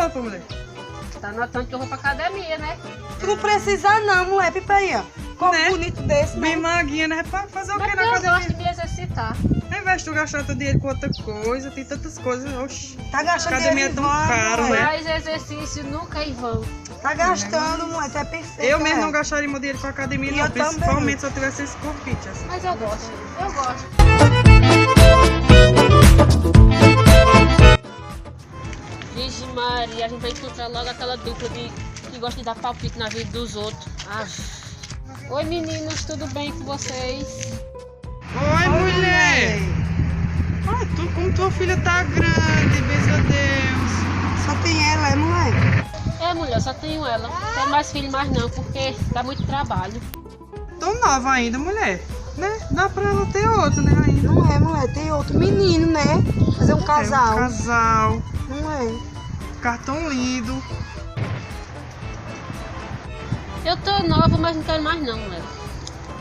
roupa, mulher? Tá notando que eu vou pra academia, né? Tu não precisa não, mulher. Pipa aí, ó. Como Né? bonito desse, Bem né? maguinha, né? Pra fazer o Mas que na eu gosto academia? de me exercitar. Ao invés de tu gastar teu dinheiro com outra coisa, tem tantas coisas. Oxi. Tá gastando Academia é dinheiro tão em vão, caro, mulher. né? Mas exercício nunca em vão. Tá gastando, mulher. Tu é perfeita. Eu mesmo é. não gastaria meu dinheiro com a academia, E não. eu também. Principalmente se eu tivesse esse corpite, assim. Mas eu gosto. Eu gosto. Vixe Maria, a gente vai encontrar logo aquela dupla que gosta de dar palpite na vida dos outros. Oi meninos, tudo bem com vocês? Oi, mulher! Ai, como tua filha tá grande, meu Deus. Só tem ela, é, mulher? É mulher, só tenho ela. Não tenho mais filho mais não, porque dá muito trabalho. Tão nova ainda, mulher. Né? Dá pra ela ter outro, né, ainda. Não é, mulher. Tem outro menino, né? Fazer um casal. É um casal. Não é? Cartão lindo. Eu tô nova, mas não quero mais não, mulher.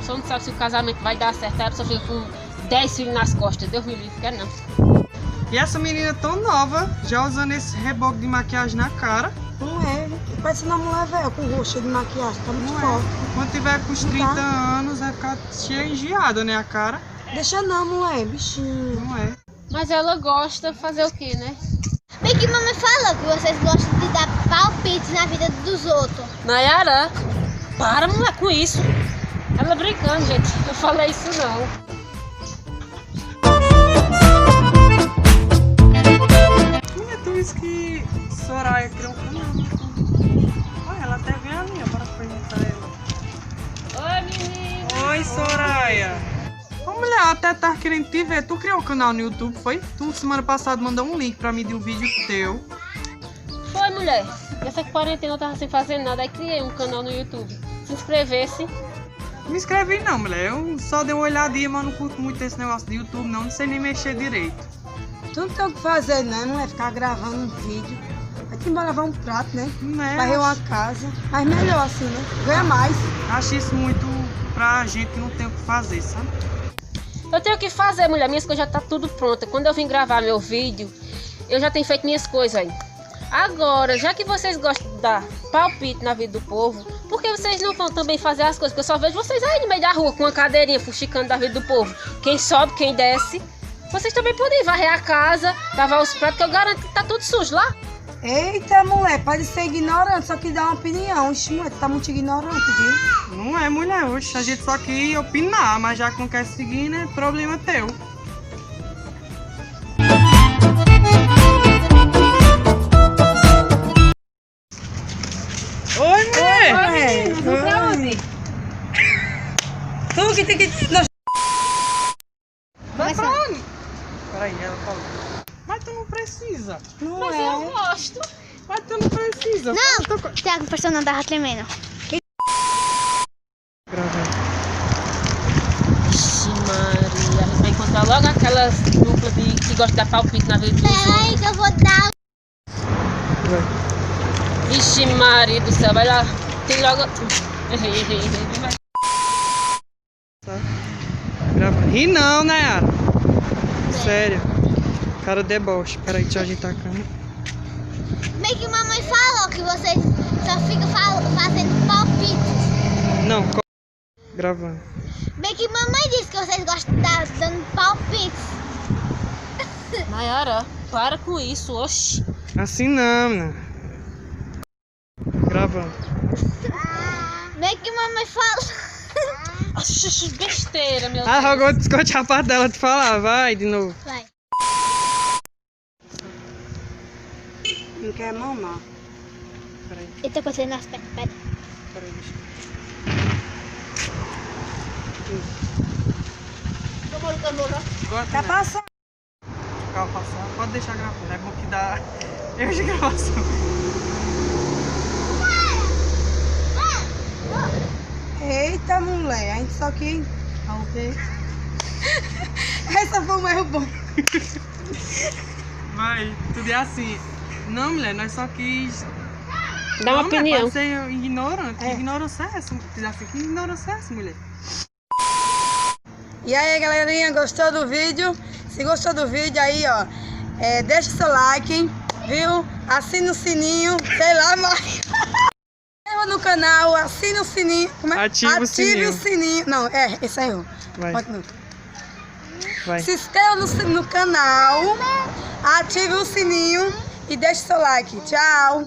Só não sabe se o casamento vai dar certo, aí a pessoa fica com 10 filhos nas costas. Deus me livre, quero não. E essa menina tão nova, já usando esse reboque de maquiagem na cara. Não é. Parece uma mulher velha com roxa de maquiagem. Tá muito forte. Quando tiver com os 30 anos, vai ficar cheia engiada, né, a cara? Deixa não, mulher. Bichinho. Não é. Mas ela gosta, fazer o quê, né? Bem que mamãe falou que vocês gostam de dar palpites na vida dos outros. Nayara, para mulher com isso. Ela brincando, gente. Eu falei isso não. Mulher, tu disse que Soraya criou um canal. Olha, ela até vem ali, ó, para perguntar ela. Oi, menina. Oi, Soraya. Ô, mulher, até tá querendo te ver. Tu criou um canal no YouTube, foi? Tu, semana passada, mandou um link pra mim de um vídeo teu. Foi, mulher. Essa quarentena eu tava sem fazer nada, aí criei um canal no YouTube. Se inscrevesse. Não me inscrevi não, mulher. Eu só dei uma olhadinha, mas não curto muito esse negócio de YouTube, não. Não sei nem mexer direito. Tu não tem o que fazer, né? Não é ficar gravando um vídeo. Vai te embora lavar um prato, né? Né? Varrer uma casa. Mas melhor assim, né? Ganha mais. Acho isso muito pra gente que não tem o que fazer, sabe? Eu tenho o que fazer, mulher. Minhas coisas já tá tudo pronta. Quando eu vim gravar meu vídeo, eu já tenho feito minhas coisas aí. Agora, já que vocês gostam de dar palpite na vida do povo, por que vocês não vão também fazer as coisas? Porque eu só vejo vocês aí no meio da rua com uma cadeirinha fuxicando da vida do povo. Quem sobe, quem desce. Vocês também podem varrer a casa, lavar os pratos, que eu garanto que tá tudo sujo lá. Eita, mulher. Pode ser ignorante, só que dá uma opinião. Ixi, mulher, tu tá muito ignorante, viu? Não é, mulher. Oxe, a gente só quer opinar, mas já que não quer seguir, né? Problema teu. Oi, mulher! Vamos pra onde? Tu que tem que... Vai pra onde? Peraí, ela falou. Mas tu não precisa. Não Mas é. eu gosto. Mas tu não precisa. Não! Tiago, o personagem tava tremendo. Gravando. Vixe Maria, a gente vai encontrar logo aquelas duplas que gostam de dar palpite na vida dos outros. Peraí que eu vou dar. Vixe Maria do céu, vai lá. Tem logo... Vai. Gravando. Ri não, Nayara. Sério. Cara deboche. Peraí, deixa eu ajeitar a câmera. Bem que mamãe falou que vocês só ficam fazendo palpites. Não, gravando. Bem que mamãe disse que vocês gostam de dar dando palpites. Nayara, para com isso, oxi. Assim não, né? Gravando. Bem que mamãe falou. Oxi, besteira, meu Ah, Deus. agora desconte a parte dela de falar. Vai, de novo. Vai. Não quer mamar. Peraí, Eu tô coçando as pernas. Pera. peraí, deixa eu... Tá passando. Calma, passar. Pode deixar gravando. É bom que dá erro de gravação. Eita, mulher. A gente só que... Tá ok? Essa foi um erro bom. Vai, tudo é assim. Não, mulher, nós só quis... Dá uma Não, opinião. Pode ser ignorante. É. Que ignorância é essa? Diz assim, que ignorância é essa, mulher? E aí, galerinha, gostou do vídeo? Se gostou do vídeo aí, ó, deixa seu like, Viu? Assina o sininho, sei lá, mas... inscreva no canal, assina o sininho. Como é? Ative o sininho. o sininho. Não, esse aí. Vai. Continua. Vai. Se inscreva no canal, ative o sininho e deixe seu like. Tchau.